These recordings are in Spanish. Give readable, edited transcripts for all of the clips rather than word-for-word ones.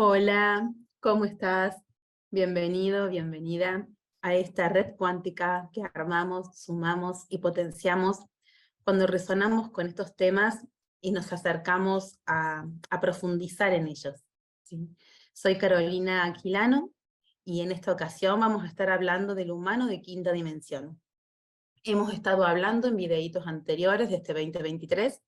Hola, ¿cómo estás? Bienvenido, bienvenida a esta red cuántica que armamos, sumamos y potenciamos cuando resonamos con estos temas y nos acercamos a profundizar en ellos, ¿sí? Soy Carolina Aquilano y en esta ocasión vamos a estar hablando del humano de quinta dimensión. Hemos estado hablando en videitos anteriores de este 2023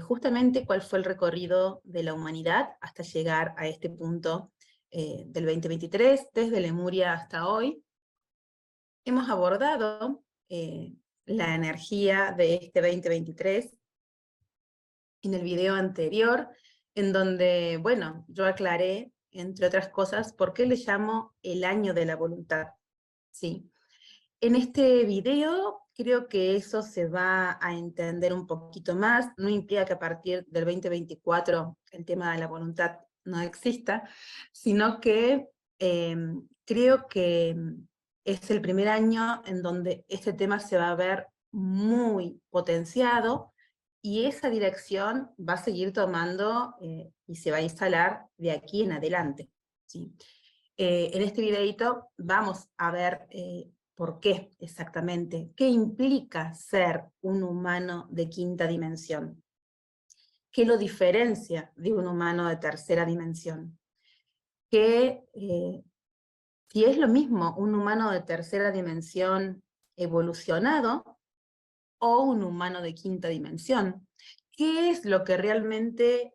justamente cuál fue el recorrido de la humanidad hasta llegar a este punto del 2023, desde Lemuria hasta hoy. Hemos abordado la energía de este 2023 en el video anterior, en donde, bueno, yo aclaré, entre otras cosas, por qué le llamo el año de la voluntad. Sí. En este video creo que eso se va a entender un poquito más. No implica que a partir del 2024 el tema de la voluntad no exista, sino que creo que es el primer año en donde este tema se va a ver muy potenciado y esa dirección va a seguir tomando y se va a instalar de aquí en adelante, ¿sí? En este videito vamos a ver por qué exactamente, qué implica ser un humano de quinta dimensión, qué lo diferencia de un humano de tercera dimensión, que si es lo mismo un humano de tercera dimensión evolucionado o un humano de quinta dimensión. ¿Qué es lo que realmente,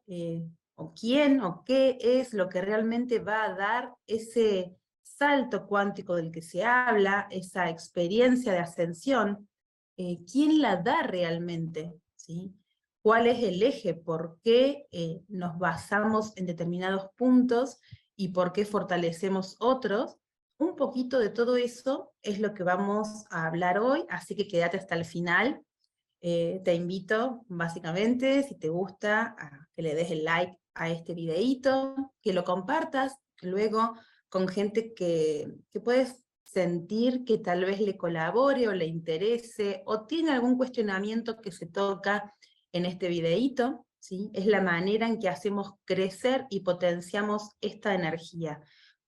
o quién o qué es lo que realmente va a dar ese salto cuántico del que se habla, esa experiencia de ascensión? ¿Quién la da realmente? ¿Sí? ¿Cuál es el eje? ¿Por qué nos basamos en determinados puntos y por qué fortalecemos otros? Un poquito de todo eso es lo que vamos a hablar hoy, así que quédate hasta el final. Te invito, básicamente, si te gusta, a que le des el like a este videíto, que lo compartas luego con gente que puedes sentir que tal vez le colabore o le interese, o tiene algún cuestionamiento que se toca en este videíto, ¿sí? Es la manera en que hacemos crecer y potenciamos esta energía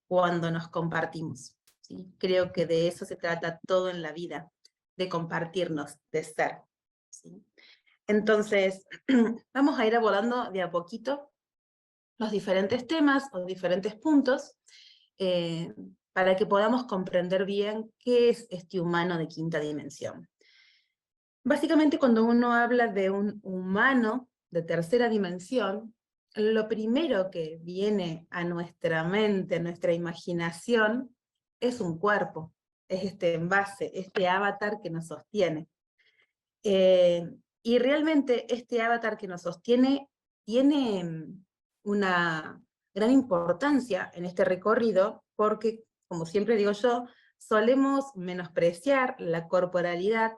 cuando nos compartimos, ¿sí? Creo que de eso se trata todo en la vida, de compartirnos, de ser, ¿sí? Entonces, vamos a ir abordando de a poquito los diferentes temas o diferentes puntos eh, para que podamos comprender bien qué es este humano de quinta dimensión. Básicamente, cuando uno habla de un humano de tercera dimensión, lo primero que viene a nuestra mente, a nuestra imaginación, es un cuerpo, es este envase, este avatar que nos sostiene. Y realmente este avatar que nos sostiene tiene una gran importancia en este recorrido porque, como siempre digo yo, solemos menospreciar la corporalidad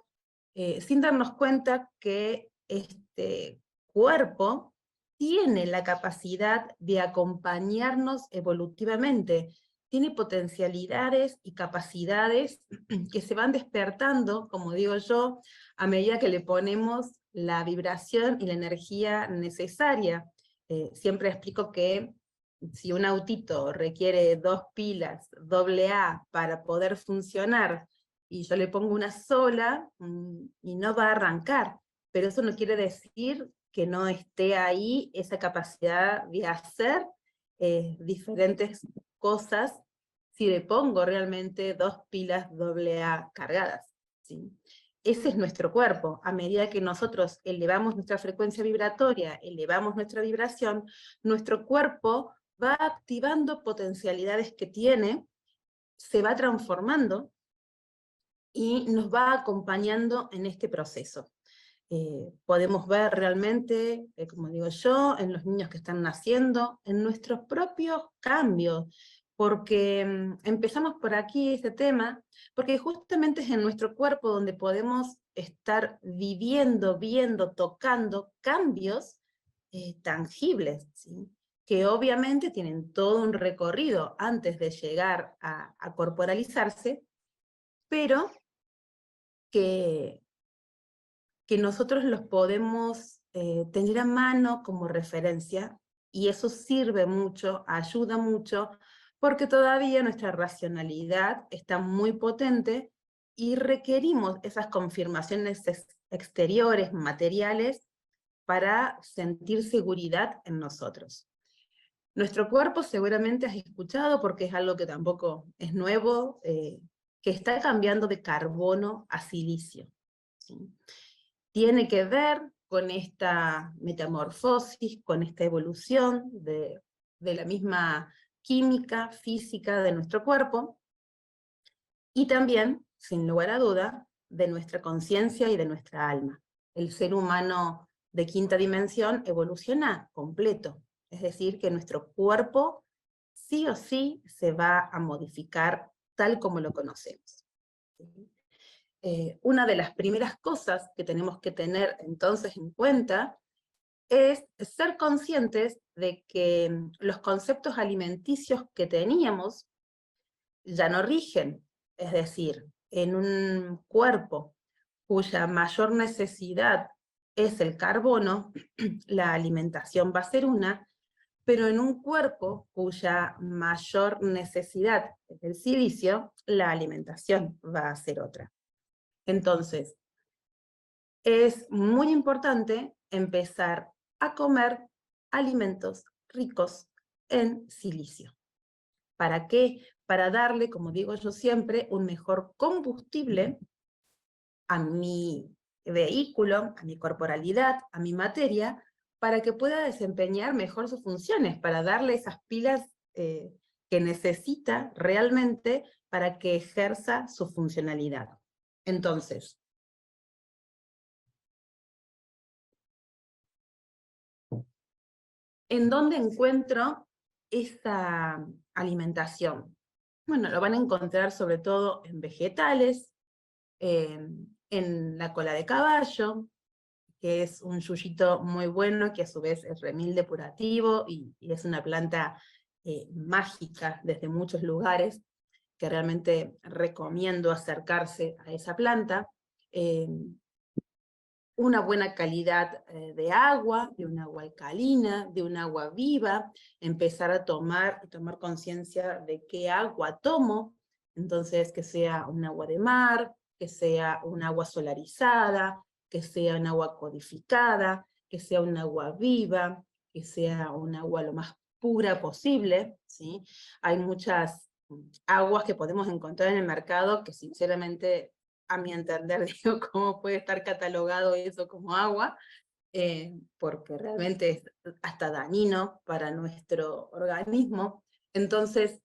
sin darnos cuenta que este cuerpo tiene la capacidad de acompañarnos evolutivamente, tiene potencialidades y capacidades que se van despertando, como digo yo, a medida que le ponemos la vibración y la energía necesaria. Siempre explico que si un autito requiere 2 pilas AA para poder funcionar, y yo le pongo una sola, y no va a arrancar, pero eso no quiere decir que no esté ahí esa capacidad de hacer diferentes cosas si le pongo realmente 2 pilas AA cargadas, ¿sí? Ese es nuestro cuerpo. A medida que nosotros elevamos nuestra frecuencia vibratoria, elevamos nuestra vibración, nuestro cuerpo va activando potencialidades que tiene, se va transformando y nos va acompañando en este proceso. Podemos ver realmente, como digo yo, en los niños que están naciendo, en nuestros propios cambios, porque empezamos por aquí este tema, porque justamente es en nuestro cuerpo donde podemos estar viviendo, viendo, tocando cambios tangibles, ¿sí? Que obviamente tienen todo un recorrido antes de llegar a corporalizarse, pero que nosotros los podemos tener a mano como referencia Y eso sirve mucho, ayuda mucho, porque todavía nuestra racionalidad está muy potente y requerimos esas confirmaciones exteriores, materiales, para sentir seguridad en nosotros. Nuestro cuerpo seguramente has escuchado, porque es algo que tampoco es nuevo, que está cambiando de carbono a silicio, ¿sí? Tiene que ver con esta metamorfosis, con esta evolución de la misma química, física de nuestro cuerpo, y también, sin lugar a duda, de nuestra conciencia y de nuestra alma. El ser humano de quinta dimensión evoluciona completo, es decir, que nuestro cuerpo sí o sí se va a modificar tal como lo conocemos. Una de las primeras cosas que tenemos que tener entonces en cuenta es ser conscientes de que los conceptos alimenticios que teníamos ya no rigen. Es decir, en un cuerpo cuya mayor necesidad es el carbono, la alimentación va a ser una, pero en un cuerpo cuya mayor necesidad es el silicio, la alimentación va a ser otra. Entonces, es muy importante empezar a comer alimentos ricos en silicio. ¿Para qué? Para darle, como digo yo siempre, un mejor combustible a mi vehículo, a mi corporalidad, a mi materia, para que pueda desempeñar mejor sus funciones, para darle esas pilas que necesita realmente para que ejerza su funcionalidad. Entonces, ¿en dónde encuentro esa alimentación? Bueno, lo van a encontrar sobre todo en vegetales, en la cola de caballo, que es un yuyito muy bueno, que a su vez es remil depurativo y es una planta mágica desde muchos lugares, que realmente recomiendo acercarse a esa planta. Una buena calidad de un agua alcalina, de un agua viva, empezar a tomar conciencia de qué agua tomo, entonces que sea un agua de mar, que sea un agua solarizada, que sea un agua codificada, que sea un agua viva, que sea un agua lo más pura posible, ¿sí? Hay muchas aguas que podemos encontrar en el mercado que sinceramente, a mi entender, digo, ¿cómo puede estar catalogado eso como agua? Porque realmente es hasta dañino para nuestro organismo. Entonces,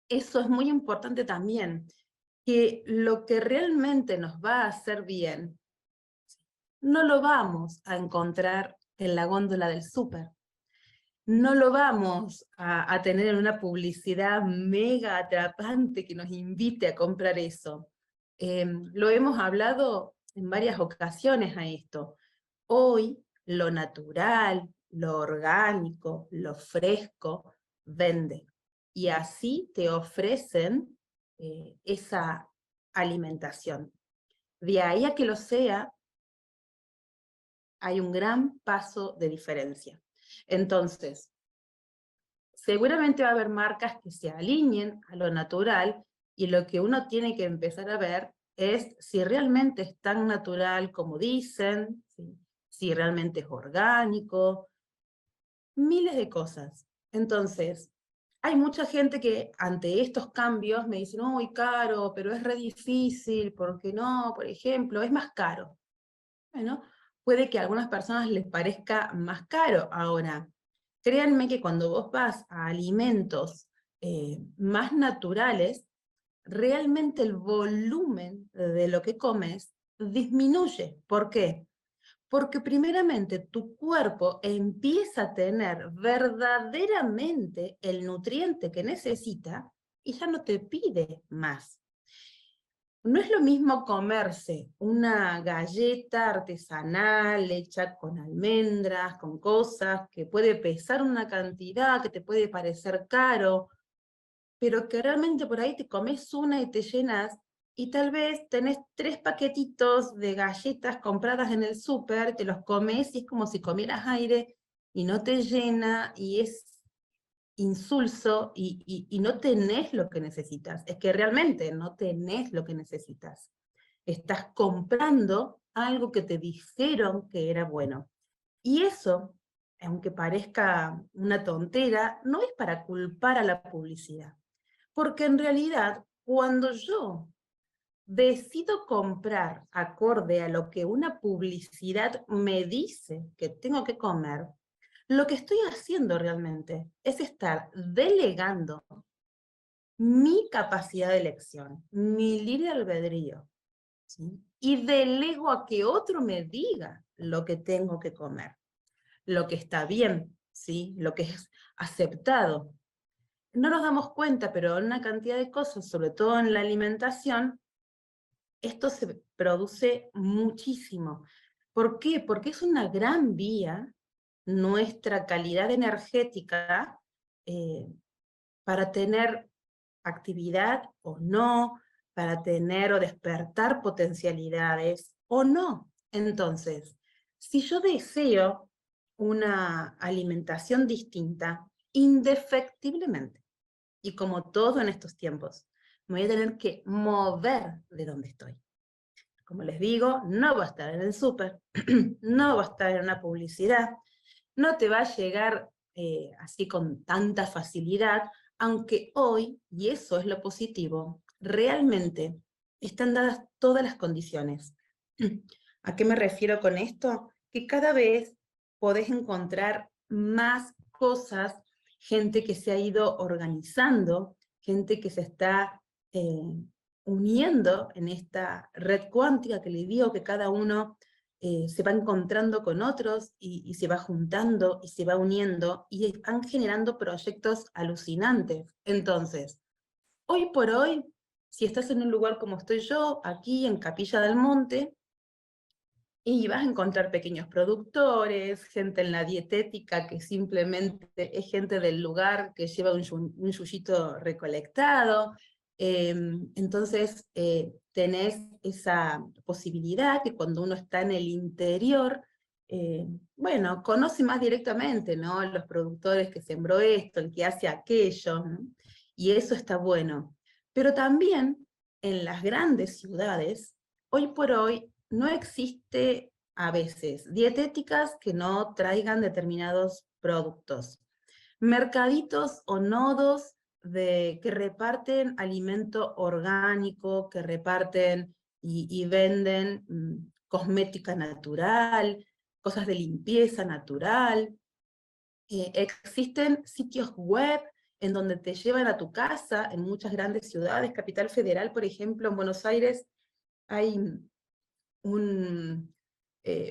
eso es muy importante también, que lo que realmente nos va a hacer bien, no lo vamos a encontrar en la góndola del súper. No lo vamos a tener en una publicidad mega atrapante que nos invite a comprar eso. Lo hemos hablado en varias ocasiones a esto. Hoy lo natural, lo orgánico, lo fresco, vende. Y así te ofrecen esa alimentación. De ahí a que lo sea, hay un gran paso de diferencia. Entonces, seguramente va a haber marcas que se alineen a lo natural, y lo que uno tiene que empezar a ver es si realmente es tan natural como dicen, ¿sí? Si realmente es orgánico, miles de cosas. Entonces, hay mucha gente que ante estos cambios me dice, uy, caro, pero es re difícil, porque no, por ejemplo, es más caro. Bueno, puede que a algunas personas les parezca más caro. Ahora, créanme que cuando vos vas a alimentos más naturales, realmente el volumen de lo que comes disminuye. ¿Por qué? Porque primeramente tu cuerpo empieza a tener verdaderamente el nutriente que necesita y ya no te pide más. No es lo mismo comerse una galleta artesanal hecha con almendras, con cosas, que puede pesar una cantidad, que te puede parecer caro, pero que realmente por ahí te comes una y te llenas, y tal vez tenés 3 paquetitos de galletas compradas en el súper, te los comes y es como si comieras aire, y no te llena, y es insulso, y no tenés lo que necesitas. Es que realmente no tenés lo que necesitas. Estás comprando algo que te dijeron que era bueno. Y eso, aunque parezca una tontera, no es para culpar a la publicidad. Porque en realidad, cuando yo decido comprar acorde a lo que una publicidad me dice que tengo que comer, lo que estoy haciendo realmente es estar delegando mi capacidad de elección, mi libre albedrío, ¿sí? Y delego a que otro me diga lo que tengo que comer, lo que está bien, ¿sí? Lo que es aceptado. No nos damos cuenta, pero en una cantidad de cosas, sobre todo en la alimentación, esto se produce muchísimo. ¿Por qué? Porque es una gran vía nuestra calidad energética para tener actividad o no, para tener o despertar potencialidades o no. Entonces, si yo deseo una alimentación distinta, indefectiblemente, y como todo en estos tiempos, me voy a tener que mover de donde estoy. Como les digo, no va a estar en el súper, no va a estar en una publicidad, no te va a llegar así con tanta facilidad, aunque hoy, y eso es lo positivo, realmente están dadas todas las condiciones. ¿A qué me refiero con esto? Que cada vez podés encontrar más cosas, gente que se ha ido organizando, gente que se está uniendo en esta red cuántica que le digo que cada uno se va encontrando con otros y se va juntando y se va uniendo y van generando proyectos alucinantes. Entonces, hoy por hoy, si estás en un lugar como estoy yo, aquí en Capilla del Monte, y vas a encontrar pequeños productores, gente en la dietética que simplemente es gente del lugar que lleva un yuyito recolectado. Entonces, tenés esa posibilidad que cuando uno está en el interior, bueno, conoce más directamente, ¿no? Los productores que sembró esto, el que hace aquello, ¿no? Y eso está bueno. Pero también en las grandes ciudades, hoy por hoy, no existe a veces dietéticas que no traigan determinados productos. Mercaditos o nodos que reparten alimento orgánico, que reparten y venden cosmética natural, cosas de limpieza natural. Existen sitios web en donde te llevan a tu casa en muchas grandes ciudades. Capital Federal, por ejemplo, en Buenos Aires, hay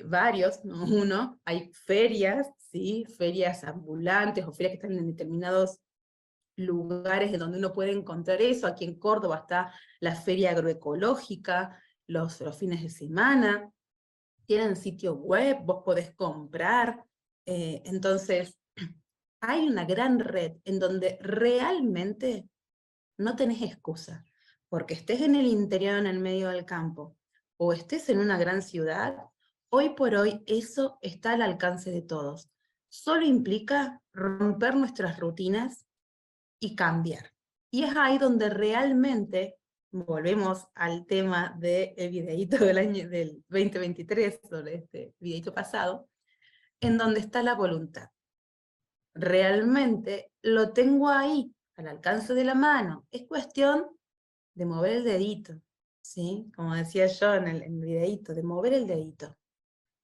varios, no uno, hay ferias, ¿sí? Ferias ambulantes o ferias que están en determinados lugares en donde uno puede encontrar eso. Aquí en Córdoba está la feria agroecológica, los fines de semana, tienen sitio web, vos podés comprar, entonces hay una gran red en donde realmente no tenés excusa, porque estés en el interior, en el medio del campo, o estés en una gran ciudad, hoy por hoy eso está al alcance de todos. Solo implica romper nuestras rutinas y cambiar. Y es ahí donde realmente volvemos al tema del videíto del 2023, sobre este videíto pasado, en donde está la voluntad. Realmente lo tengo ahí, al alcance de la mano. Es cuestión de mover el dedito, ¿sí? Como decía yo en el videíto, de mover el dedito,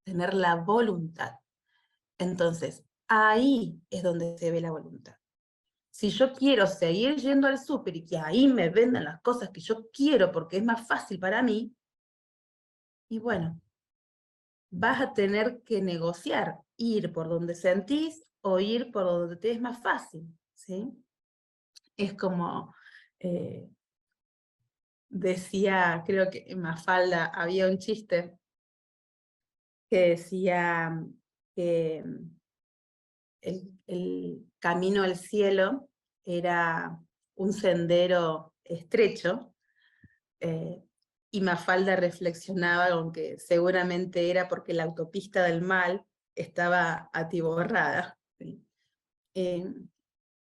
tener la voluntad. Entonces, ahí es donde se ve la voluntad. Si yo quiero seguir yendo al súper y que ahí me vendan las cosas que yo quiero porque es más fácil para mí, y bueno, vas a tener que negociar, ir por donde sentís o ir por donde te es más fácil, ¿sí? Es como, decía, creo que en Mafalda había un chiste que decía que el camino al cielo era un sendero estrecho, y Mafalda reflexionaba con que seguramente era porque la autopista del mal estaba atiborrada. ¿Sí?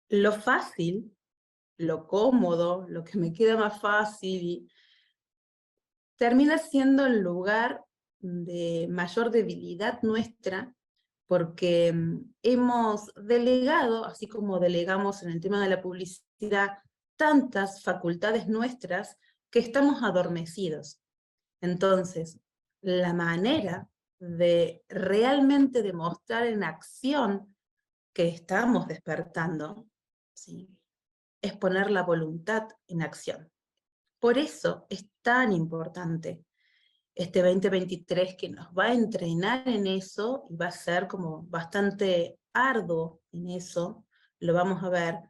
Lo fácil, lo cómodo, lo que me queda más fácil, termina siendo el lugar de mayor debilidad nuestra, porque hemos delegado, así como delegamos en el tema de la publicidad, tantas facultades nuestras que estamos adormecidos. Entonces, la manera de realmente demostrar en acción que estamos despertando, ¿sí?, es poner la voluntad en acción. Por eso es tan importante este 2023 que nos va a entrenar en eso y va a ser como bastante arduo en eso, lo vamos a ver,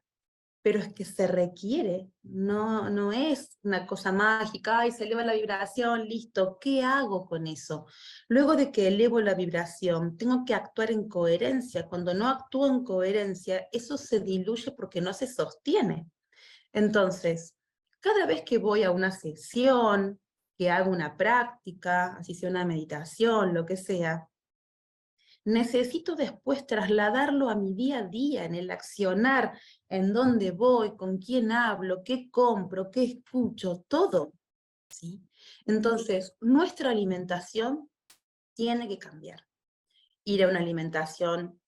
pero es que se requiere, no es una cosa mágica, ay, se eleva la vibración, listo, ¿qué hago con eso? Luego de que elevo la vibración, tengo que actuar en coherencia. Cuando no actúo en coherencia, eso se diluye porque no se sostiene. Entonces, cada vez que voy a una sesión, que hago una práctica, así sea una meditación, lo que sea, necesito después trasladarlo a mi día a día, en el accionar, en dónde voy, con quién hablo, qué compro, qué escucho, todo, ¿sí? Entonces, nuestra alimentación tiene que cambiar. Ir a una alimentación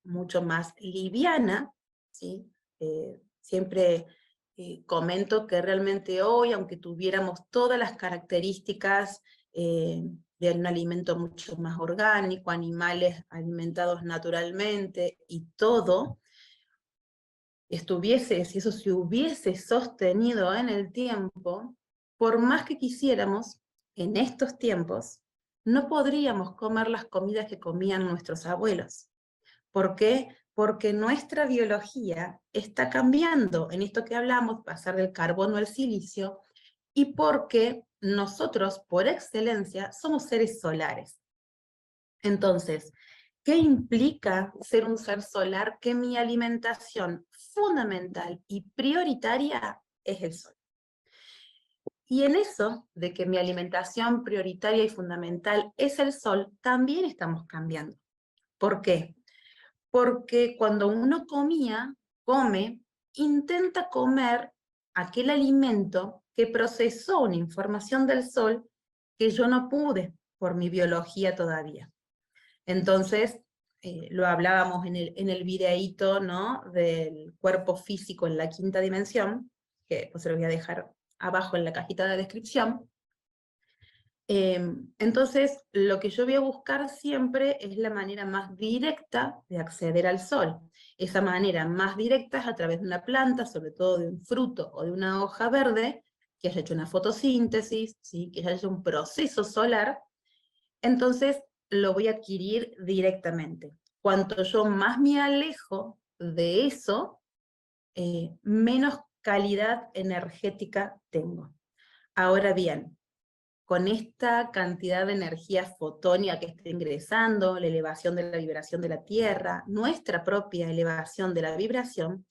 mucho más liviana, ¿sí? Siempre comento que realmente hoy, aunque tuviéramos todas las características de un alimento mucho más orgánico, animales alimentados naturalmente y todo, si eso se hubiese sostenido en el tiempo, por más que quisiéramos, en estos tiempos, no podríamos comer las comidas que comían nuestros abuelos. ¿Por qué? Porque nuestra biología está cambiando en esto que hablamos, pasar del carbono al silicio, y porque nosotros, por excelencia, somos seres solares. Entonces, ¿qué implica ser un ser solar? Que mi alimentación fundamental y prioritaria es el sol. Y en eso, de que mi alimentación prioritaria y fundamental es el sol, también estamos cambiando. ¿Por qué? Porque cuando uno come, intenta comer aquel alimento que procesó una información del sol que yo no pude por mi biología todavía. Entonces, lo hablábamos en el videíto, ¿no?, del cuerpo físico en la quinta dimensión, que pues se lo voy a dejar abajo en la cajita de descripción. Entonces, lo que yo voy a buscar siempre es la manera más directa de acceder al sol. Esa manera más directa es a través de una planta, sobre todo de un fruto o de una hoja verde, que haya hecho una fotosíntesis, ¿sí?, que haya hecho un proceso solar. Entonces, lo voy a adquirir directamente. Cuanto yo más me alejo de eso, menos calidad energética tengo. Ahora bien, con esta cantidad de energía fotónica que está ingresando, la elevación de la vibración de la Tierra, nuestra propia elevación de la vibración,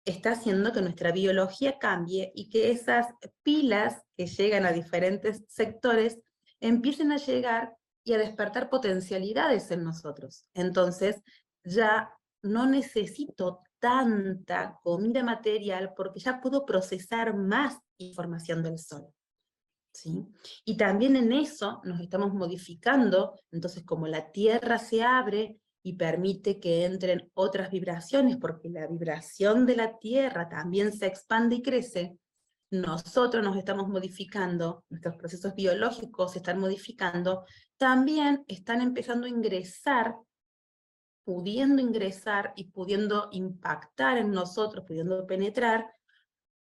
está haciendo que nuestra biología cambie y que esas pilas que llegan a diferentes sectores empiecen a llegar y a despertar potencialidades en nosotros. Entonces, ya no necesito tanta comida material porque ya puedo procesar más información del sol. ¿Sí? Y también en eso nos estamos modificando, entonces como la Tierra se abre y permite que entren otras vibraciones, porque la vibración de la Tierra también se expande y crece, nosotros nos estamos modificando, nuestros procesos biológicos se están modificando, también están empezando a ingresar, pudiendo ingresar y pudiendo impactar en nosotros, pudiendo penetrar,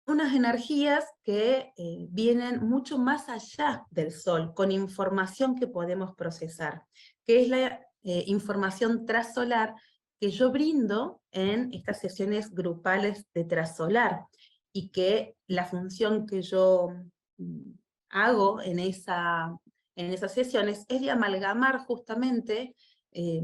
unas energías que vienen mucho más allá del Sol, con información que podemos procesar, que es la información trasolar que yo brindo en estas sesiones grupales de trasolar, y que la función que yo mm, hago en esas sesiones es de amalgamar justamente eh,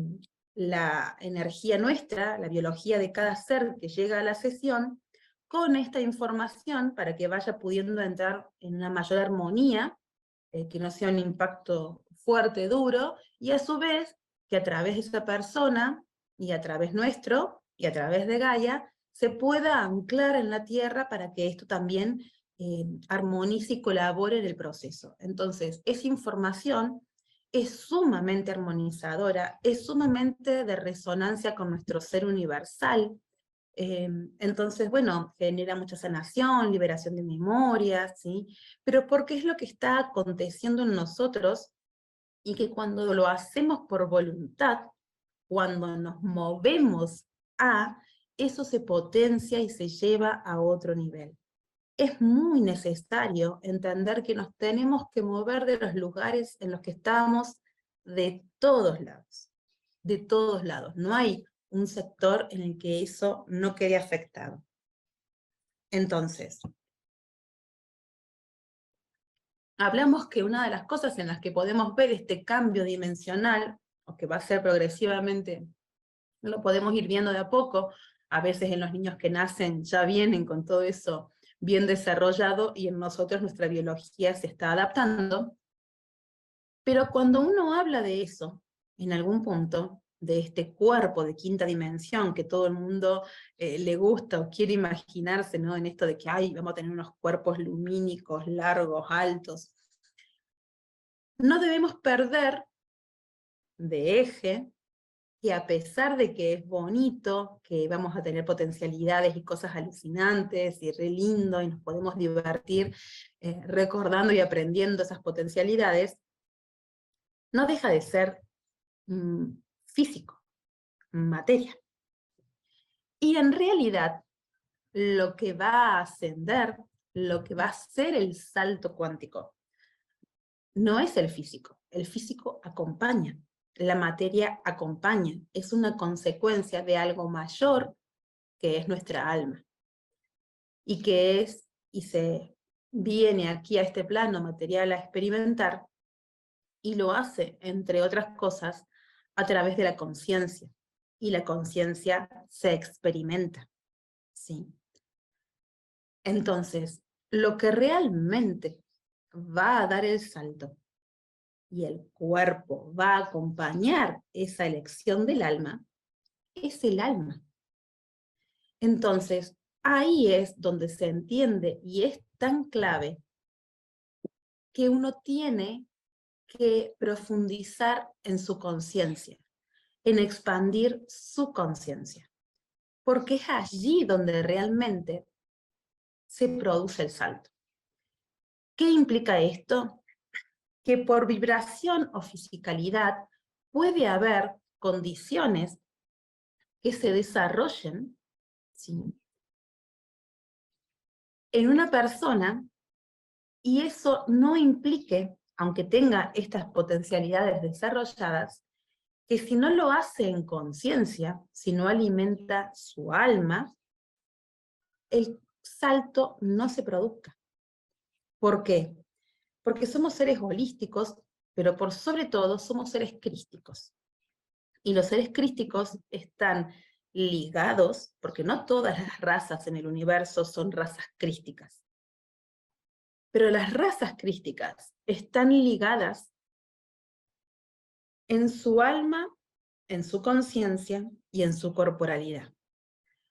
la energía nuestra, la biología de cada ser que llega a la sesión, con esta información para que vaya pudiendo entrar en una mayor armonía, que no sea un impacto fuerte, duro, y a su vez que a través de esa persona, y a través nuestro, y a través de Gaia, se pueda anclar en la Tierra para que esto también armonice y colabore en el proceso. Entonces, esa información es sumamente armonizadora, es sumamente de resonancia con nuestro ser universal. Entonces, bueno, genera mucha sanación, liberación de memorias, ¿sí? Pero porque es lo que está aconteciendo en nosotros, y que cuando lo hacemos por voluntad, cuando nos movemos eso se potencia y se lleva a otro nivel. Es muy necesario entender que nos tenemos que mover de los lugares en los que estamos, de todos lados, de todos lados. No hay un sector en el que eso no quede afectado. Entonces, hablamos que una de las cosas en las que podemos ver este cambio dimensional, o que va a ser progresivamente, lo podemos ir viendo de a poco, a veces en los niños que nacen ya vienen con todo eso bien desarrollado, y en nosotros nuestra biología se está adaptando. Pero cuando uno habla de eso, en algún punto, de este cuerpo de quinta dimensión que todo el mundo le gusta o quiere imaginarse, ¿no? En esto de que ay, vamos a tener unos cuerpos lumínicos, largos, altos, no debemos perder de eje que a pesar de que es bonito, que vamos a tener potencialidades y cosas alucinantes y re lindo, y nos podemos divertir recordando y aprendiendo esas potencialidades, no deja de ser físico, materia. Y en realidad, lo que va a ascender, lo que va a ser el salto cuántico, no es el físico acompaña, la materia acompaña, es una consecuencia de algo mayor que es nuestra alma, y que es, y se viene aquí a este plano material a experimentar, y lo hace, entre otras cosas, a través de la conciencia, y la conciencia se experimenta, ¿sí? Entonces, lo que realmente va a dar el salto, y el cuerpo va a acompañar esa elección del alma, es el alma. Entonces, ahí es donde se entiende, y es tan clave, que uno tiene que profundizar en su conciencia, en expandir su conciencia, porque es allí donde realmente se produce el salto. ¿Qué implica esto? Que por vibración o fisicalidad puede haber condiciones que se desarrollen, ¿sí?, en una persona, y eso no implique, aunque tenga estas potencialidades desarrolladas, que si no lo hace en conciencia, si no alimenta su alma, el salto no se produzca. ¿Por qué? Porque somos seres holísticos, pero por sobre todo somos seres crísticos. Y los seres crísticos están ligados, porque no todas las razas en el universo son razas crísticas, pero las razas crísticas están ligadas en su alma, en su conciencia y en su corporalidad.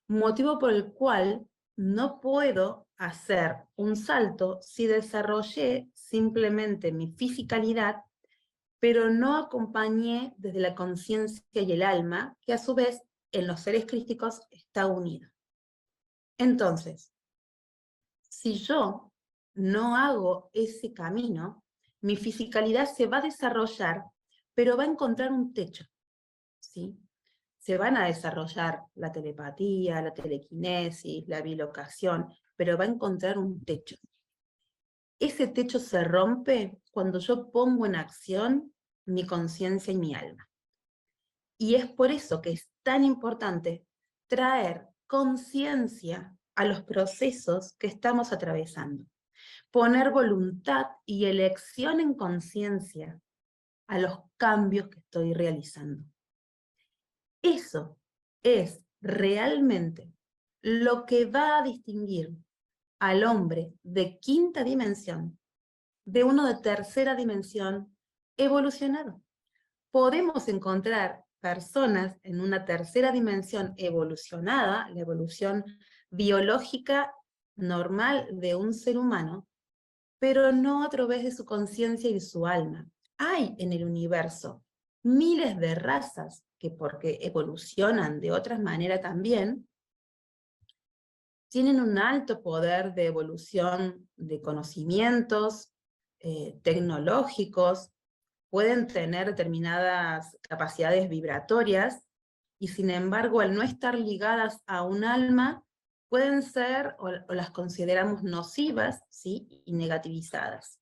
Motivo por el cual no puedo hacer un salto si desarrollé simplemente mi fisicalidad, pero no acompañé desde la conciencia y el alma, que a su vez en los seres crísticos está unido. Entonces, si yo no hago ese camino, mi fisicalidad se va a desarrollar, pero va a encontrar un techo, ¿sí? Se van a desarrollar la telepatía, la telequinesis, la bilocación, pero va a encontrar un techo. Ese techo se rompe cuando yo pongo en acción mi conciencia y mi alma. Y es por eso que es tan importante traer conciencia a los procesos que estamos atravesando. Poner voluntad y elección en conciencia a los cambios que estoy realizando. Eso es realmente lo que va a distinguir al hombre de quinta dimensión de uno de tercera dimensión evolucionado. podemos encontrar personas en una tercera dimensión evolucionada, la evolución biológica normal de un ser humano, pero no a través de su conciencia y su alma. Hay en el universo miles de razas que, porque evolucionan de otra manera también, tienen un alto poder de evolución de conocimientos tecnológicos, pueden tener determinadas capacidades vibratorias, y sin embargo, al no estar ligadas a un alma, pueden ser, o las consideramos nocivas, ¿sí? Y negativizadas.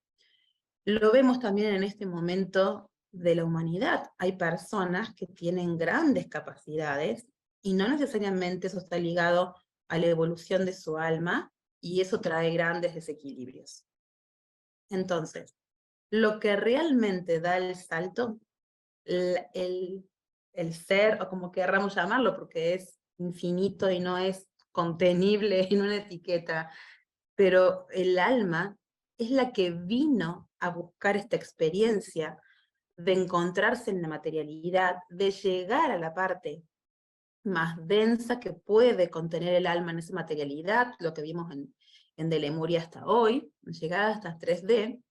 Lo vemos también en este momento de la humanidad. Hay personas que tienen grandes capacidades, y no necesariamente eso está ligado a la evolución de su alma, y eso trae grandes desequilibrios. Entonces, lo que realmente da el salto, el ser, o como querramos llamarlo, porque es infinito y no es contenible en una etiqueta, pero el alma es la que vino a buscar esta experiencia de encontrarse en la materialidad, de llegar a la parte más densa que puede contener el alma en esa materialidad, lo que vimos en de Lemuria hasta hoy, llegar hasta 3D,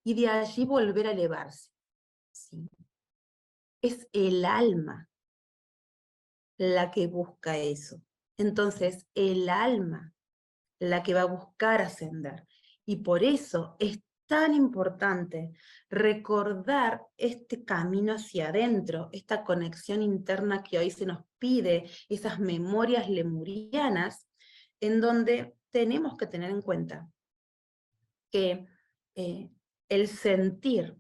y de allí volver a elevarse. ¿Sí? Es el alma la que busca eso. Entonces, el alma la que va a buscar ascender. Y por eso es tan importante recordar este camino hacia adentro, esta conexión interna que hoy se nos pide, esas memorias lemurianas, en donde tenemos que tener en cuenta que el sentir,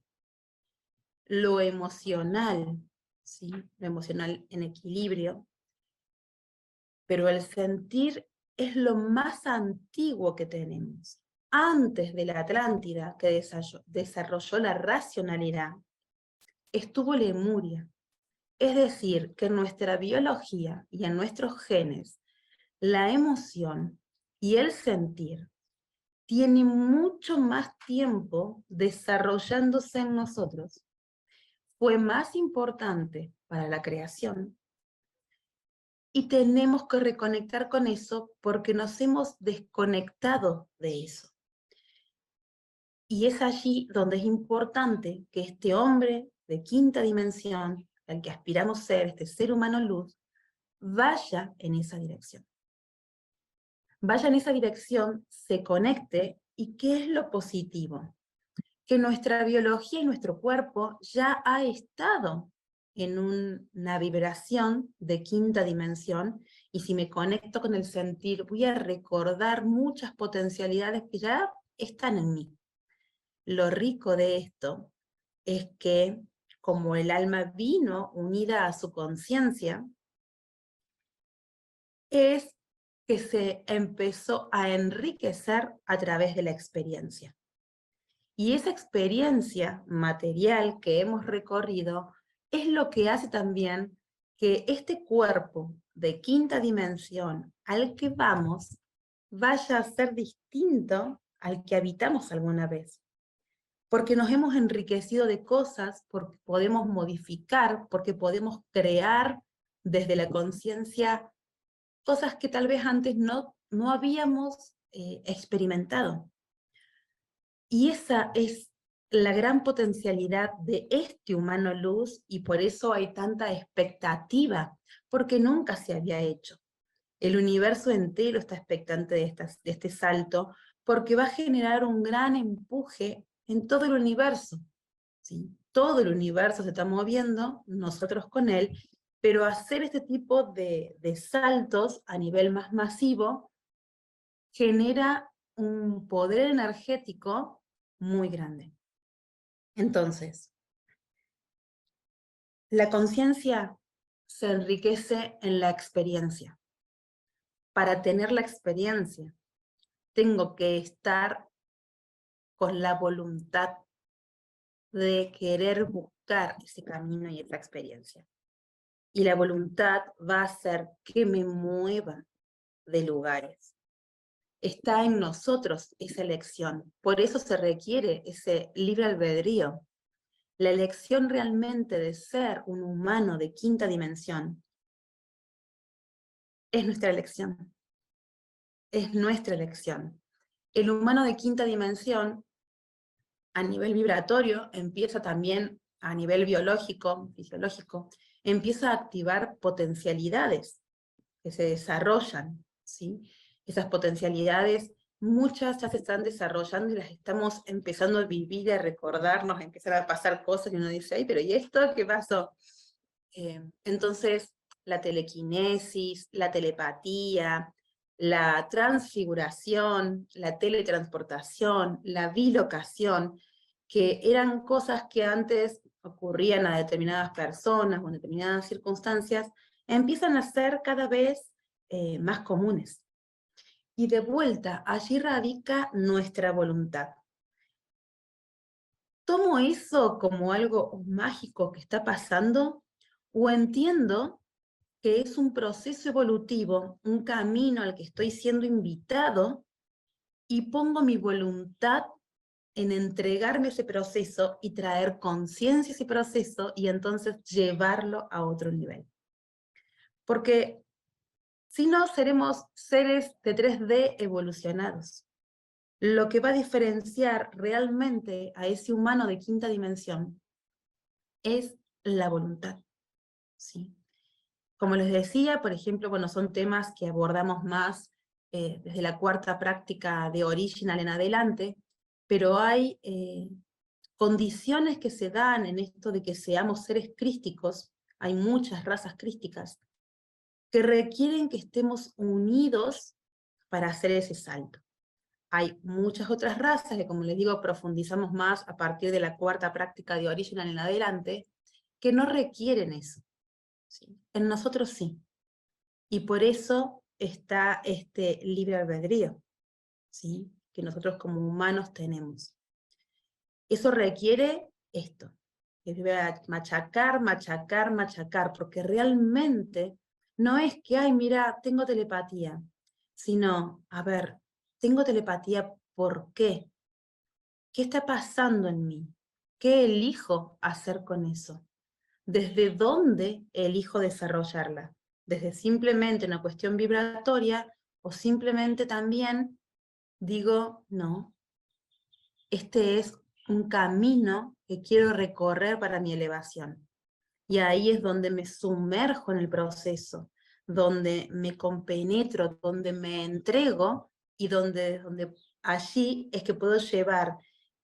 lo emocional, ¿sí? Lo emocional en equilibrio, pero el sentir es lo más antiguo que tenemos. Antes de la Atlántida, que desarrolló la racionalidad, estuvo Lemuria. Es decir, que en nuestra biología y en nuestros genes, la emoción y el sentir tiene mucho más tiempo desarrollándose en nosotros. Fue más importante para la creación. Y tenemos que reconectar con eso porque nos hemos desconectado de eso. Y es allí donde es importante que este hombre de quinta dimensión, al que aspiramos ser, este ser humano luz, vaya en esa dirección. Vaya en esa dirección, se conecte, y ¿qué es lo positivo? Que nuestra biología y nuestro cuerpo ya ha estado en una vibración de quinta dimensión, y si me conecto con el sentir, voy a recordar muchas potencialidades que ya están en mí. Lo rico de esto es que, como el alma vino unida a su conciencia, es que se empezó a enriquecer a través de la experiencia. Y esa experiencia material que hemos recorrido es lo que hace también que este cuerpo de quinta dimensión al que vamos vaya a ser distinto al que habitamos alguna vez. Porque nos hemos enriquecido de cosas, porque podemos modificar, porque podemos crear desde la conciencia cosas que tal vez antes no habíamos experimentado. Y esa es la gran potencialidad de este humano luz, y por eso hay tanta expectativa, porque nunca se había hecho. El universo entero está expectante de este salto, porque va a generar un gran empuje en todo el universo. ¿Sí? Todo el universo se está moviendo, nosotros con él, pero hacer este tipo de saltos a nivel más masivo genera un poder energético muy grande. Entonces, la conciencia se enriquece en la experiencia. Para tener la experiencia, tengo que estar con la voluntad de querer buscar ese camino y esa experiencia. Y la voluntad va a hacer que me mueva de lugares. Está en nosotros esa elección. Por eso se requiere ese libre albedrío. La elección realmente de ser un humano de quinta dimensión es nuestra elección. Es nuestra elección. El humano de quinta dimensión, a nivel vibratorio, empieza también a nivel biológico, fisiológico, empieza a activar potencialidades que se desarrollan, ¿sí? Esas potencialidades, muchas ya se están desarrollando y las estamos empezando a vivir, a recordarnos, a empezar a pasar cosas y uno dice, ay, pero ¿y esto qué pasó? Entonces, la telequinesis, la telepatía, la transfiguración, la teletransportación, la bilocación, que eran cosas que antes ocurrían a determinadas personas o en determinadas circunstancias, empiezan a ser cada vez más comunes. Y de vuelta, allí radica nuestra voluntad. ¿Tomo eso como algo mágico que está pasando? ¿O entiendo que es un proceso evolutivo, un camino al que estoy siendo invitado y pongo mi voluntad en entregarme ese proceso y traer conciencia a ese proceso y entonces llevarlo a otro nivel? Porque si no, seremos seres de 3D evolucionados. Lo que va a diferenciar realmente a ese humano de quinta dimensión es la voluntad, ¿sí? Como les decía, por ejemplo, bueno, son temas que abordamos más desde la cuarta práctica de Original en adelante, pero hay condiciones que se dan en esto de que seamos seres crísticos, hay muchas razas crísticas, que requieren que estemos unidos para hacer ese salto. Hay muchas otras razas que, como les digo, profundizamos más a partir de la cuarta práctica de Original en adelante, que no requieren eso, ¿sí? En nosotros sí. Y por eso está este libre albedrío, ¿sí? Que nosotros como humanos tenemos. Eso requiere esto, que voy a machacar, machacar, machacar, porque realmente no es que, ay, mira, tengo telepatía, sino, a ver, tengo telepatía, ¿por qué? ¿Qué está pasando en mí? ¿Qué elijo hacer con eso? ¿Desde dónde elijo desarrollarla? ¿Desde simplemente una cuestión vibratoria o simplemente también digo, no, este es un camino que quiero recorrer para mi elevación? Y ahí es donde me sumerjo en el proceso, donde me compenetro, donde me entrego y donde allí es que puedo llevar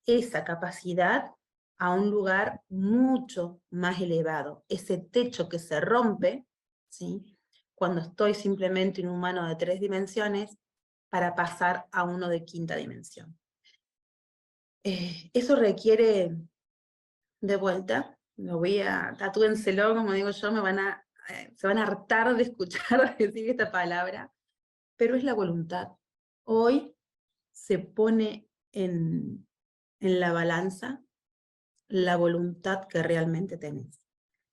esa capacidad a un lugar mucho más elevado. Ese techo que se rompe, ¿sí? Cuando estoy simplemente un humano de 3 dimensiones para pasar a uno de quinta dimensión. Eso requiere, de vuelta, lo voy a, tatúenselo, como digo yo, se van a hartar de escuchar decir esta palabra, pero es la voluntad. Hoy se pone en la balanza la voluntad que realmente tenés.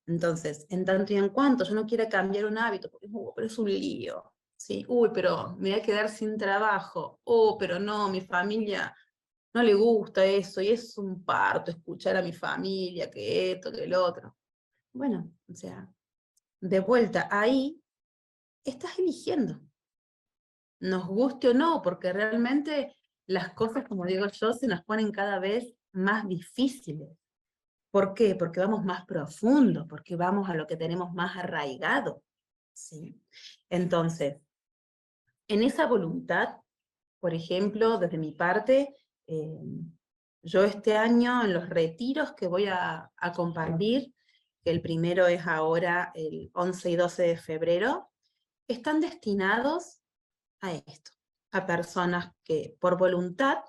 Entonces, en tanto y en cuanto yo no quiera cambiar un hábito, porque pero es un lío, ¿sí? Uy, pero me voy a quedar sin trabajo, pero no, mi familia no le gusta eso, y es un parto escuchar a mi familia, que esto, que el otro. Bueno, o sea, de vuelta, ahí estás eligiendo, nos guste o no, porque realmente las cosas, como digo yo, se nos ponen cada vez más difíciles. ¿Por qué? Porque vamos más profundo, porque vamos a lo que tenemos más arraigado, ¿sí? Entonces, en esa voluntad, por ejemplo, desde mi parte, eh, yo este año en los retiros que voy a compartir, que el primero es ahora el 11 y 12 de febrero, están destinados a esto, a personas que por voluntad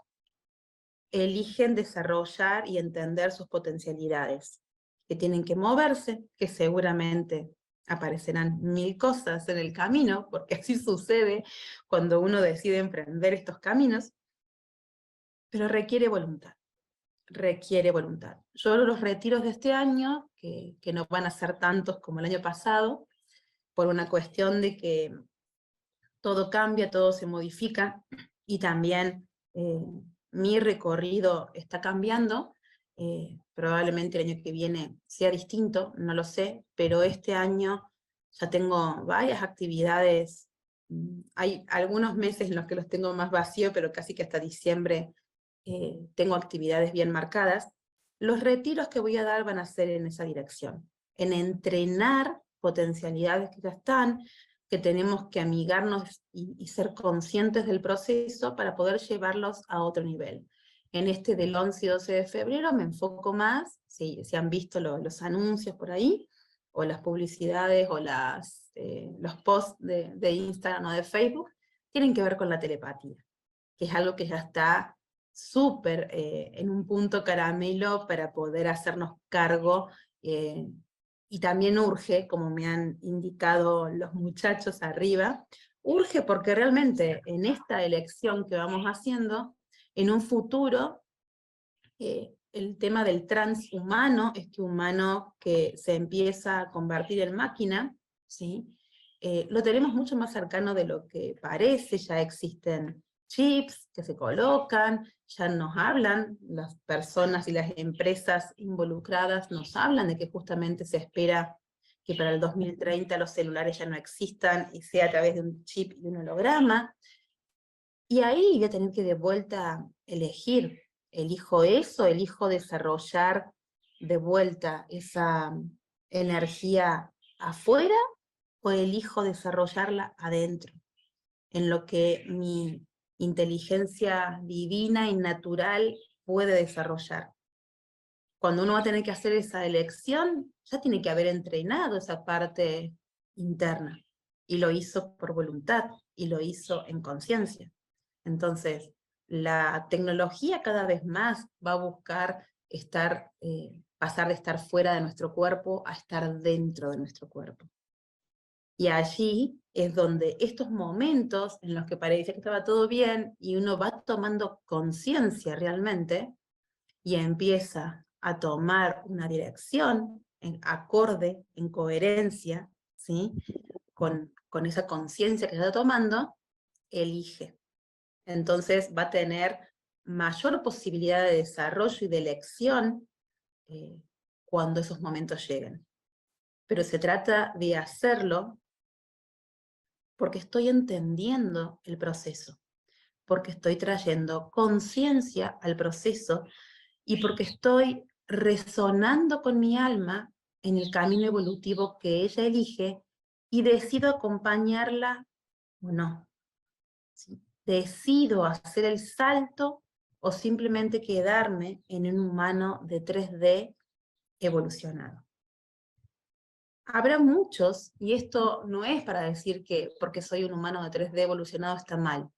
eligen desarrollar y entender sus potencialidades, que tienen que moverse, que seguramente aparecerán 1000 cosas en el camino, porque así sucede cuando uno decide emprender estos caminos, pero requiere voluntad. Requiere voluntad. Yo los retiros de este año, que no van a ser tantos como el año pasado, por una cuestión de que todo cambia, todo se modifica, y también mi recorrido está cambiando, probablemente el año que viene sea distinto, no lo sé, pero este año ya tengo varias actividades. Hay algunos meses en los que los tengo más vacío, pero casi que hasta diciembre tengo actividades bien marcadas. Los retiros que voy a dar van a ser en esa dirección, en entrenar potencialidades que ya están, que tenemos que amigarnos y ser conscientes del proceso para poder llevarlos a otro nivel. En este del 11 y 12 de febrero me enfoco más, si han visto los anuncios por ahí, o las publicidades, o los posts de Instagram o de Facebook, tienen que ver con la telepatía, que es algo que ya está súper en un punto caramelo para poder hacernos cargo, y también urge, como me han indicado los muchachos arriba, urge porque realmente en esta elección que vamos haciendo, en un futuro, el tema del transhumano, este humano que se empieza a convertir en máquina, ¿sí? Lo tenemos mucho más cercano de lo que parece. Ya existen chips que se colocan, ya nos hablan, las personas y las empresas involucradas nos hablan de que justamente se espera que para el 2030 los celulares ya no existan y sea a través de un chip y un holograma. Y ahí voy a tener que de vuelta elegir, elijo eso, elijo desarrollar de vuelta esa energía afuera, o elijo desarrollarla adentro, en lo que mi inteligencia divina y natural puede desarrollar. Cuando uno va a tener que hacer esa elección, ya tiene que haber entrenado esa parte interna, y lo hizo por voluntad, y lo hizo en conciencia. Entonces, la tecnología cada vez más va a buscar pasar de estar fuera de nuestro cuerpo a estar dentro de nuestro cuerpo. Y allí es donde estos momentos en los que parecía que estaba todo bien y uno va tomando conciencia realmente y empieza a tomar una dirección en acorde, en coherencia, ¿sí? con esa conciencia que está tomando, elige. Entonces va a tener mayor posibilidad de desarrollo y de elección cuando esos momentos lleguen. Pero se trata de hacerlo porque estoy entendiendo el proceso, porque estoy trayendo conciencia al proceso, y porque estoy resonando con mi alma en el camino evolutivo que ella elige, y decido acompañarla o no. ¿Sí? Decido hacer el salto o simplemente quedarme en un humano de 3D evolucionado. Habrá muchos, y esto no es para decir que porque soy un humano de 3D evolucionado está mal.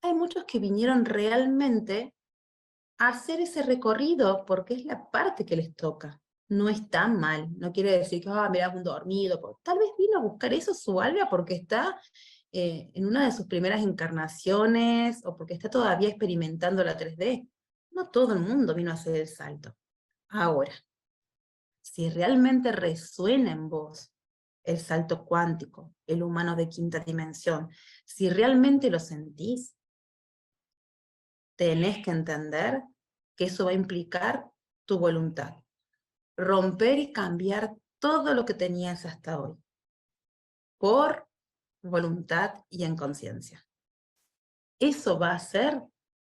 Hay muchos que vinieron realmente a hacer ese recorrido porque es la parte que les toca. No está mal, no quiere decir que mira, un dormido. Tal vez vino a buscar eso su alma porque está en una de sus primeras encarnaciones, o porque está todavía experimentando la 3D. No todo el mundo vino a hacer el salto. Ahora, si realmente resuena en vos el salto cuántico, el humano de quinta dimensión, si realmente lo sentís, tenés que entender que eso va a implicar tu voluntad. Romper y cambiar todo lo que tenías hasta hoy, por voluntad y en conciencia. Eso va a hacer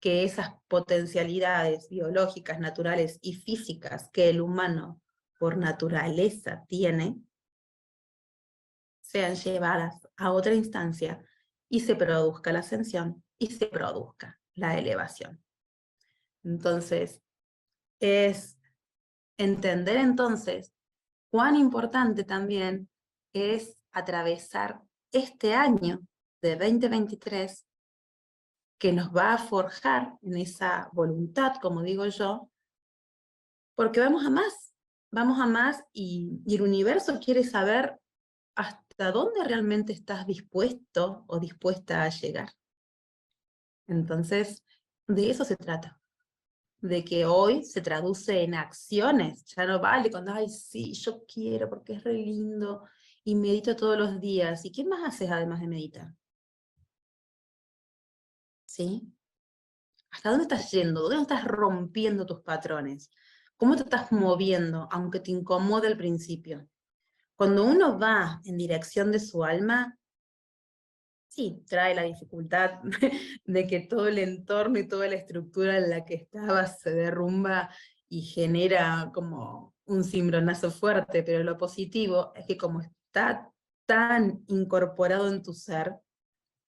que esas potencialidades biológicas, naturales y físicas que el humano por naturaleza tiene, sean llevadas a otra instancia y se produzca la ascensión y se produzca la elevación. Entonces, es entender entonces cuán importante también es atravesar este año de 2023, que nos va a forjar en esa voluntad, como digo yo, porque vamos a más, y el universo quiere saber hasta dónde realmente estás dispuesto o dispuesta a llegar. Entonces, de eso se trata, de que hoy se traduce en acciones. Ya no vale cuando, ay, sí, yo quiero porque es re lindo y medito todos los días. ¿Y qué más haces además de meditar? ¿Sí? ¿Hasta dónde estás yendo? ¿Dónde estás rompiendo tus patrones? ¿Cómo te estás moviendo, aunque te incomode al principio? Cuando uno va en dirección de su alma, sí, trae la dificultad de que todo el entorno y toda la estructura en la que estabas se derrumba y genera como un cimbronazo fuerte, pero lo positivo es que como está tan incorporado en tu ser,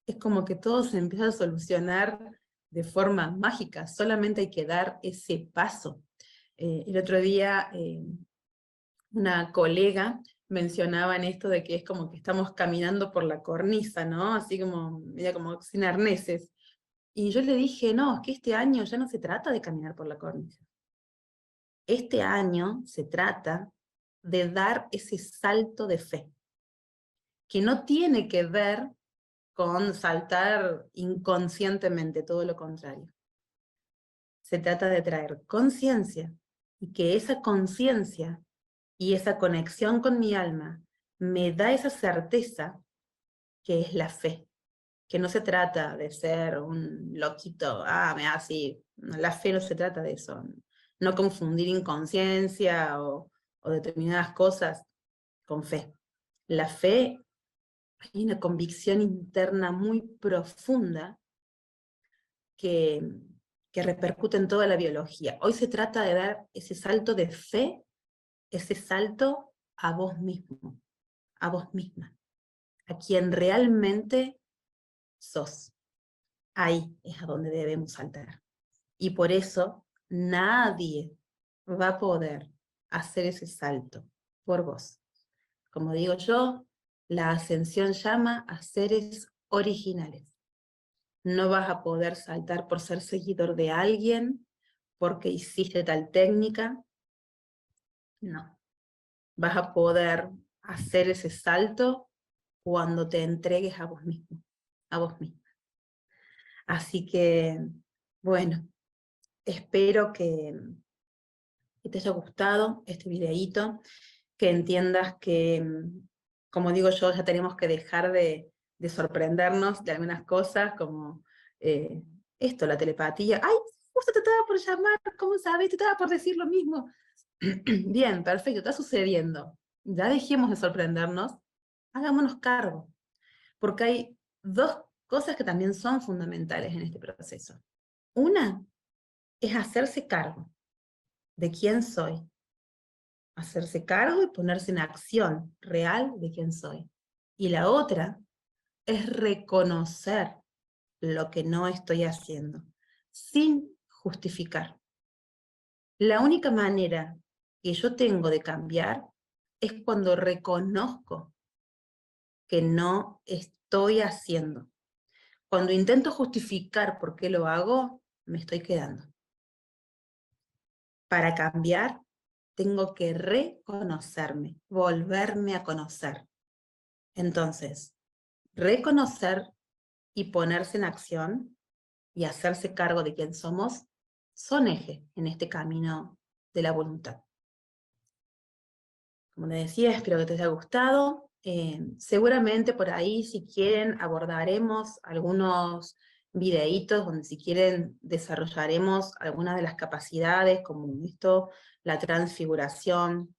es como que todo se empieza a solucionar de forma mágica, solamente hay que dar ese paso. El otro día una colega mencionaba en esto de que es como que estamos caminando por la cornisa, ¿no? Así como, mira, como sin arneses. Y yo le dije, no, es que este año ya no se trata de caminar por la cornisa. Este año se trata de dar ese salto de fe, que no tiene que ver con saltar inconscientemente, todo lo contrario. Se trata de traer conciencia y que esa conciencia y esa conexión con mi alma me da esa certeza que es la fe, que no se trata de ser un loquito, me da así, la fe no se trata de eso, no confundir inconsciencia o determinadas cosas con fe. La fe, hay una convicción interna muy profunda que, que repercute en toda la biología. Hoy se trata de dar ese salto de fe, ese salto a vos mismo, a vos misma, a quien realmente sos. Ahí es a donde debemos saltar. Y por eso nadie va a poder hacer ese salto por vos. Como digo yo, la ascensión llama a seres originales. No vas a poder saltar por ser seguidor de alguien, porque hiciste tal técnica. No. Vas a poder hacer ese salto cuando te entregues a vos mismo, a vos misma. Así que, bueno, espero que te haya gustado este videíto, que entiendas que, como digo yo, ya tenemos que dejar de sorprendernos de algunas cosas, como eh, esto, la telepatía. ¡Ay, justo te estaba por llamar! ¿Cómo sabes? Te estaba por decir lo mismo. Bien, perfecto, está sucediendo. Ya dejemos de sorprendernos, hagámonos cargo, porque hay dos cosas que también son fundamentales en este proceso. Una es hacerse cargo de quién soy, hacerse cargo y ponerse en acción real de quién soy. Y la otra es reconocer lo que no estoy haciendo, sin justificar. La única manera que yo tengo de cambiar es cuando reconozco que no estoy haciendo. Cuando intento justificar por qué lo hago, me estoy quedando. Para cambiar, tengo que reconocerme, volverme a conocer. Entonces, reconocer y ponerse en acción y hacerse cargo de quién somos son ejes en este camino de la voluntad. Como les decía, espero que te haya gustado. Seguramente por ahí, si quieren, abordaremos algunos videitos donde si quieren desarrollaremos algunas de las capacidades, como esto, la transfiguración,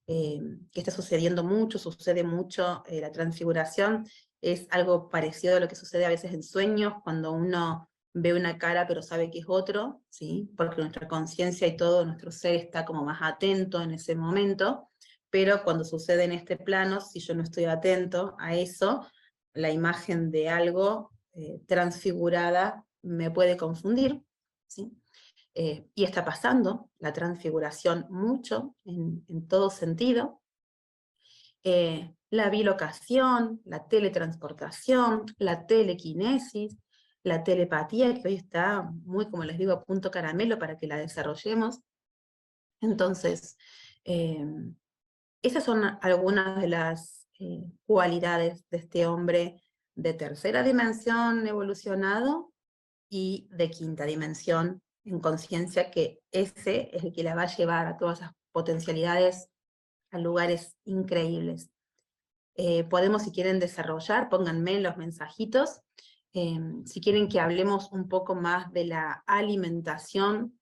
que está sucediendo mucho, sucede mucho, la transfiguración es algo parecido a lo que sucede a veces en sueños, cuando uno ve una cara pero sabe que es otro, ¿sí? Porque nuestra conciencia y todo nuestro ser está como más atento en ese momento, pero cuando sucede en este plano, si yo no estoy atento a eso, la imagen de algo transfigurada me puede confundir, ¿sí? Y está pasando la transfiguración mucho, en todo sentido. La bilocación, la teletransportación, la telequinesis, la telepatía, que hoy está muy, como les digo, a punto caramelo para que la desarrollemos. Entonces, esas son algunas de las cualidades de este hombre de tercera dimensión evolucionado y de quinta dimensión en conciencia, que ese es el que la va a llevar a todas esas potencialidades a lugares increíbles. Podemos, si quieren desarrollar, pónganme en los mensajitos, si quieren que hablemos un poco más de la alimentación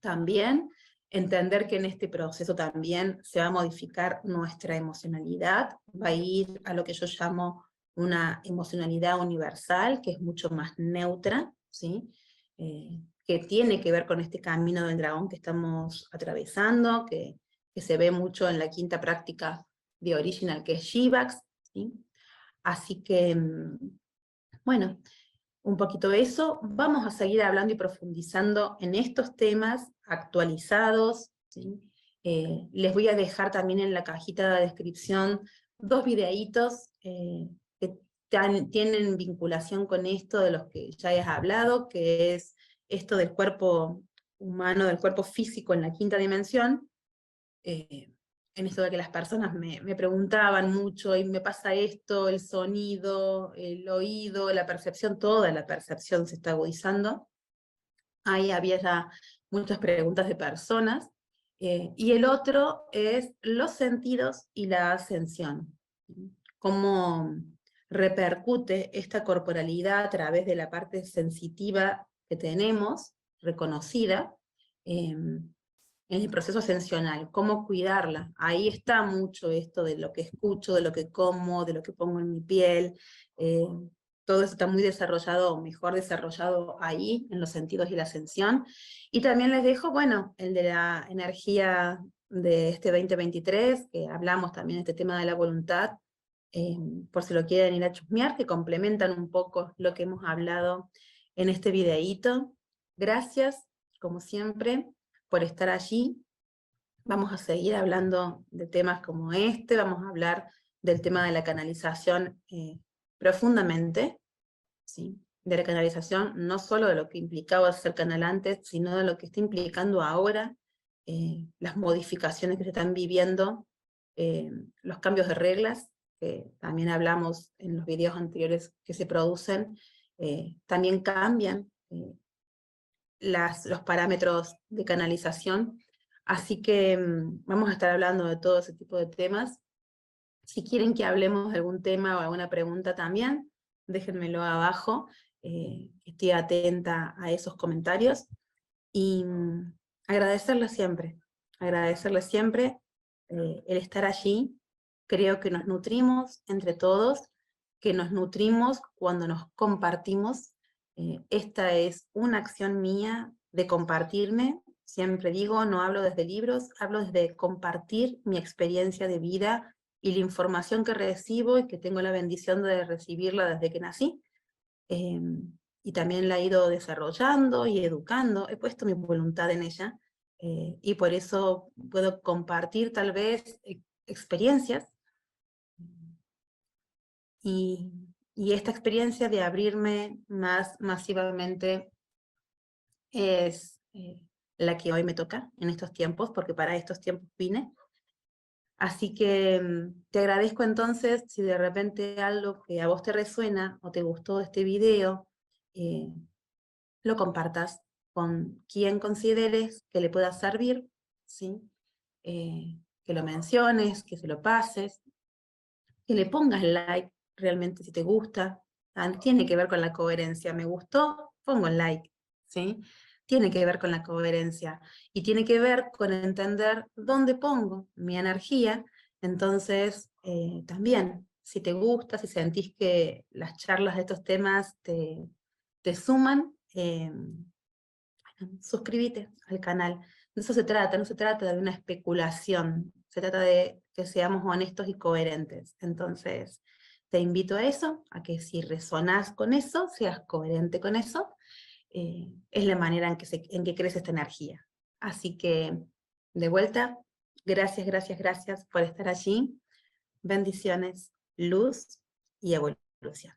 también, entender que en este proceso también se va a modificar nuestra emocionalidad, va a ir a lo que yo llamo una emocionalidad universal, que es mucho más neutra, ¿sí? Que tiene que ver con este camino del dragón que estamos atravesando, que se ve mucho en la quinta práctica de Original, que es Shivax, ¿sí? Así que, bueno, un poquito eso. Vamos a seguir hablando y profundizando en estos temas actualizados, ¿sí? Les voy a dejar también en la cajita de descripción 2 videitos que tienen vinculación con esto de los que ya he hablado, que es esto del cuerpo humano, del cuerpo físico en la quinta dimensión, en esto de que las personas me preguntaban mucho, y me pasa esto, el sonido, el oído, la percepción, toda la percepción se está agudizando. Ahí había ya muchas preguntas de personas. Y el otro es los sentidos y la ascensión. Cómo repercute esta corporalidad a través de la parte sensitiva que tenemos, reconocida, en el proceso ascensional, cómo cuidarla. Ahí está mucho esto de lo que escucho, de lo que como, de lo que pongo en mi piel. Todo eso está muy desarrollado, o mejor desarrollado ahí, en los sentidos y la ascensión. Y también les dejo, bueno, el de la energía de este 2023, que hablamos también de este tema de la voluntad, por si lo quieren ir a chusmear, que complementan un poco lo que hemos hablado en este videíto. Gracias, como siempre, por estar allí. Vamos a seguir hablando de temas como este, vamos a hablar del tema de la canalización profundamente, ¿sí? De la canalización, no solo de lo que implicaba ser canal antes, sino de lo que está implicando ahora, las modificaciones que se están viviendo, los cambios de reglas, que también hablamos en los videos anteriores que se producen, también cambian los parámetros de canalización. Así que vamos a estar hablando de todo ese tipo de temas. Si quieren que hablemos de algún tema o alguna pregunta también, déjenmelo abajo. Estoy atenta a esos comentarios. Y agradecerles siempre el estar allí. Creo que nos nutrimos entre todos, que nos nutrimos cuando nos compartimos. Esta es una acción mía de compartirme. Siempre digo, no hablo desde libros, hablo desde compartir mi experiencia de vida y la información que recibo y que tengo la bendición de recibirla desde que nací. Y también la he ido desarrollando y educando, he puesto mi voluntad en ella, y por eso puedo compartir tal vez experiencias, y, y esta experiencia de abrirme más masivamente es la que hoy me toca en estos tiempos, porque para estos tiempos vine. Así que te agradezco entonces si de repente algo que a vos te resuena o te gustó este video, lo compartas con quien consideres que le pueda servir, ¿sí? Que lo menciones, que se lo pases, que le pongas like realmente si te gusta. Tiene que ver con la coherencia. Me gustó, pongo el like, ¿sí? Tiene que ver con la coherencia y tiene que ver con entender dónde pongo mi energía. Entonces, también, si te gusta, si sentís que las charlas de estos temas te suman, suscríbete al canal. De eso se trata, no se trata de una especulación, se trata de que seamos honestos y coherentes. Entonces, te invito a eso, a que si resonás con eso, seas coherente con eso. Es la manera en que crece esta energía. Así que, de vuelta, gracias, gracias, gracias por estar allí. Bendiciones, luz y evolución.